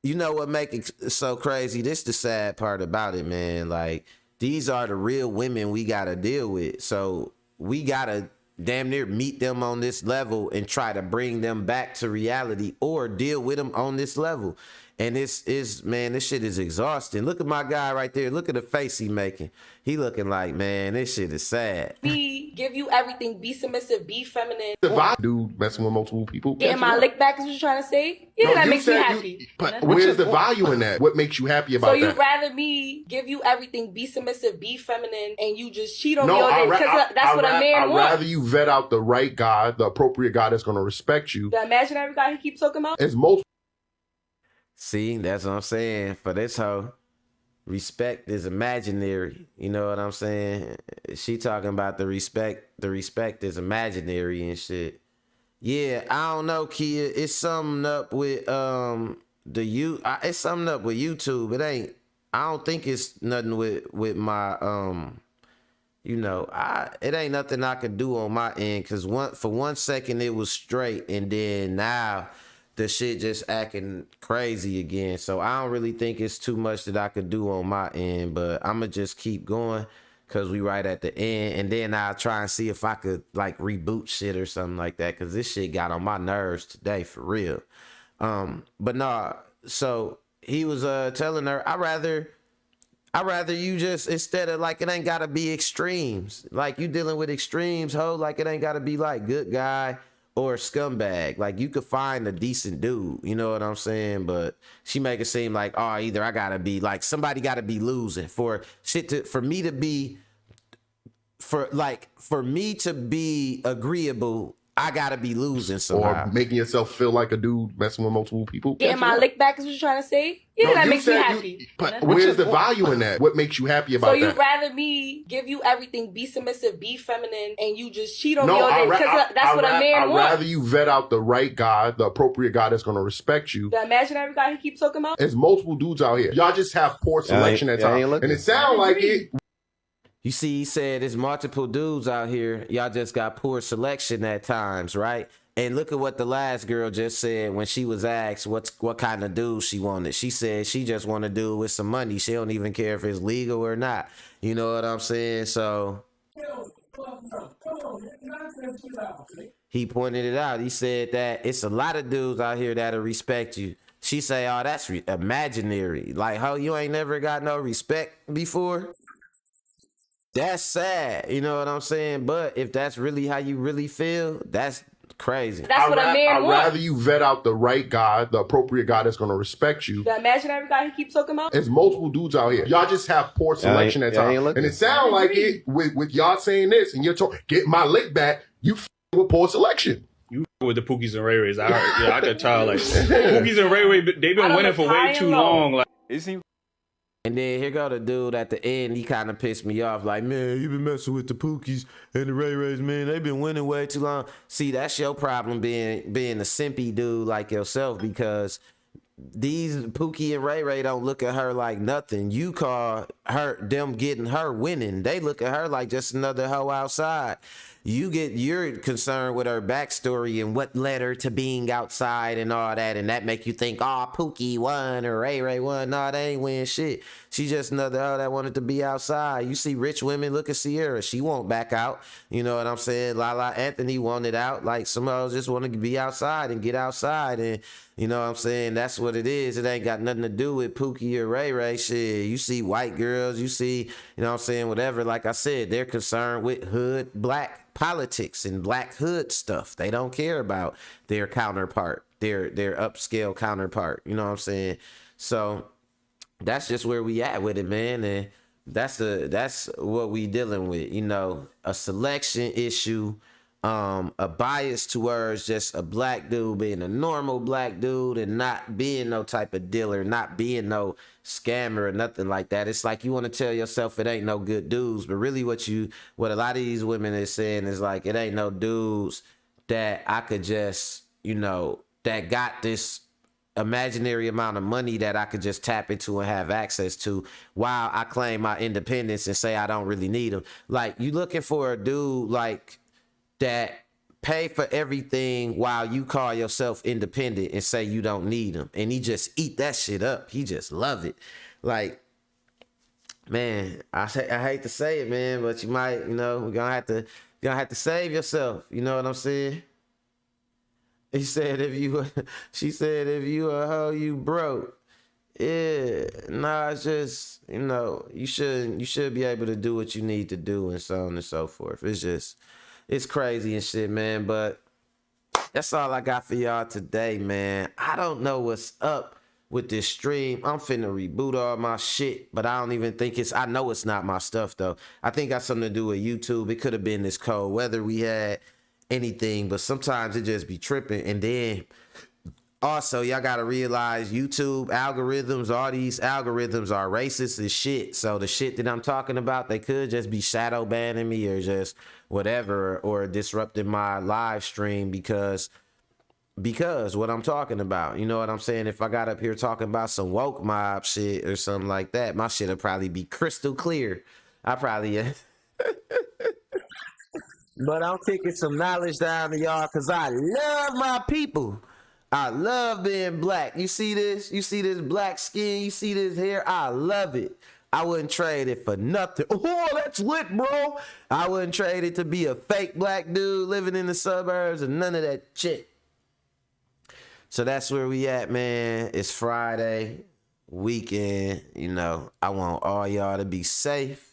you know what make it so crazy? This the sad part about it, man. Like, these are the real women we gotta deal with. So we gotta damn near meet them on this level and try to bring them back to reality or deal with them on this level. And this shit is exhausting. Look at my guy right there. Look at the face he making. He looking like, man, this shit is sad. Be, give you everything, be submissive, be feminine. If I do messing with multiple people, Getting my lick back is what you're trying to say? Yeah, No, that you makes me said happy. but where's the value in that? What makes you happy about So that? you'd rather me give you everything, be submissive, be feminine, and you just cheat on me No, all day? Because that's what a man I'd wants. rather you vet out the right guy, the appropriate guy that's going to respect you. The imaginary guy he keeps talking about? As multiple. See, that's what I'm saying. For this hoe, respect is imaginary. You know what I'm saying? She talking about the respect. The respect is imaginary and shit. Yeah, I don't know, Kia. It's something up with it's something up with YouTube. It ain't. I don't think it's nothing with my it ain't nothing I could do on my end. Cause for 1 second it was straight, and then now the shit just acting crazy again. So I don't really think it's too much that I could do on my end, but I'ma just keep going because we right at the end, and then I'll try and see if I could like reboot shit or something like that, because this shit got on my nerves today for real. But nah, so he was telling her, I rather you just, instead of like, it ain't gotta be extremes. Like you dealing with extremes, ho, like it ain't gotta be like good guy or scumbag. Like you could find a decent dude, you know what I'm saying? But she make it seem like, oh, either I gotta be like, somebody gotta be losing for me to be agreeable. I gotta be losing somehow. Or making yourself feel like a dude messing with multiple people. Getting my lick back is what you're trying to say? Yeah, that makes me happy. But where's the value in that? What makes you happy about that? So you'd rather me give you everything, be submissive, be feminine, and you just cheat on me all day? Because that's what a man wants. I'd rather you vet out the right guy, the appropriate guy that's going to respect you. The imaginary guy he keeps talking about? There's multiple dudes out here. Y'all just have poor selection at times. And it sounds like it. You see, he said there's multiple dudes out here. Y'all just got poor selection at times, right? And look at what the last girl just said when she was asked what kind of dude she wanted. She said she just want a dude with some money. She don't even care if it's legal or not. You know what I'm saying? So he pointed it out. He said that it's a lot of dudes out here that'll respect you. She say, oh, that's imaginary. Like, how you ain't never got no respect before? That's sad. You know what I'm saying? But if that's really how you really feel, that's crazy. That's what a man wants. I'd rather you vet out the right guy, the appropriate guy that's going to respect you. The imaginary guy he keeps talking about? There's multiple dudes out here. Y'all just have poor selection at times. And it sounds like it with y'all saying this and you're talking, get my lick back, you with poor selection. You with the Pookies and Ray Rays. I heard, yeah, I could tell. Like Pookies and Ray Ray, they've been winning for way too long. Like it seems. And then here go the dude at the end. He kind of pissed me off. Like, man, you been messing with the Pookies and the Ray Rays, man. They been winning way too long. See, that's your problem being a simpy dude like yourself, because these Pookie and Ray Ray don't look at her like nothing. You call them getting her winning. They look at her like just another hoe outside. You're concerned with her backstory and what led her to being outside and all that, and that make you think, oh, Pookie won or Ray Ray won. No, they ain't win shit. She just another hoe that wanted to be outside. You see rich women, look at Sierra. She won't back out. You know what I'm saying? Lala Anthony wanted out. Like some hoes just want to be outside and get outside, and you know what I'm saying? That's what it is. It ain't got nothing to do with Pookie or Ray Ray shit. You see white girls, you see, you know what I'm saying, whatever. Like I said, they're concerned with hood black politics and black hood stuff. They don't care about their counterpart, their upscale counterpart. You know what I'm saying? So that's just where we at with it, man. And that's what we dealing with. You know, a selection issue, a bias towards just a black dude being a normal black dude and not being no type of dealer, not being no scammer or nothing like that. It's like you want to tell yourself it ain't no good dudes, but really what a lot of these women is saying is like, it ain't no dudes that I could just, you know, that got this imaginary amount of money that I could just tap into and have access to while I claim my independence and say I don't really need them. Like, you looking for a dude like that pay for everything while you call yourself independent and say you don't need him, and he just eat that shit up. He just love it. Like, man, I hate to say it, man, but you might, we're gonna have to save yourself. You know what I'm saying? He said she said if you a hoe, you broke. Yeah, nah, it's just, you should be able to do what you need to do and so on and so forth. It's crazy and shit, man, but that's all I got for y'all today, man. I don't know what's up with this stream. I'm finna reboot all my shit, but I don't even think I know it's not my stuff though. I think it got something to do with YouTube. It could have been this cold weather we had, anything, but sometimes it just be tripping. And then also, y'all gotta realize YouTube algorithms, all these algorithms are racist as shit. So the shit that I'm talking about, they could just be shadow banning me or just whatever, or disrupting my live stream because what I'm talking about. You know what I'm saying? If I got up here talking about some woke mob shit or something like that, my shit'll probably be crystal clear. I probably but I'm kicking some knowledge down to y'all because I love my people. I love being black. You see this? You see this black skin? You see this hair? I love it. I wouldn't trade it for nothing. Oh, that's lit, bro. I wouldn't trade it to be a fake black dude living in the suburbs and none of that shit. So that's where we at, man. It's Friday, weekend. I want all y'all to be safe.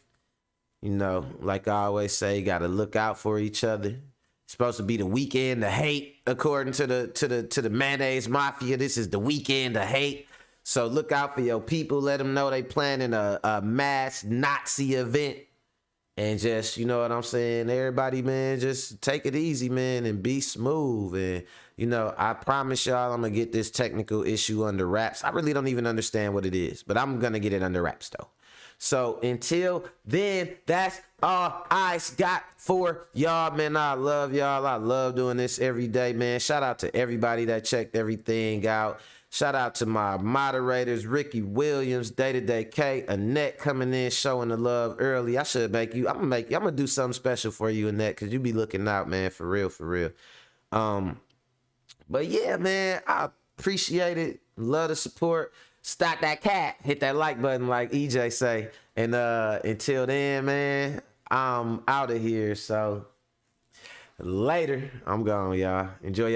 Like I always say, gotta look out for each other. It's supposed to be the weekend of hate, according to the Mayonnaise Mafia. This is the weekend of hate. So look out for your people. Let them know they planning a mass Nazi event. And just, you know what I'm saying? Everybody, man, just take it easy, man, and be smooth. And, I promise y'all I'm going to get this technical issue under wraps. I really don't even understand what it is, but I'm going to get it under wraps, though. So until then, that's all I got for y'all, man. I love y'all. I love doing this every day, man. Shout out to everybody that checked everything out. Shout out to my moderators, Ricky Williams, Day-to-Day K, Annette coming in, showing the love early. I'm gonna do something special for you, Annette, because you be looking out, man, for real, for real. But yeah, man, I appreciate it. Love the support. Stop that cat. Hit that like button like EJ say. And until then, man, I'm out of here. So later. I'm gone, y'all. Enjoy y'all.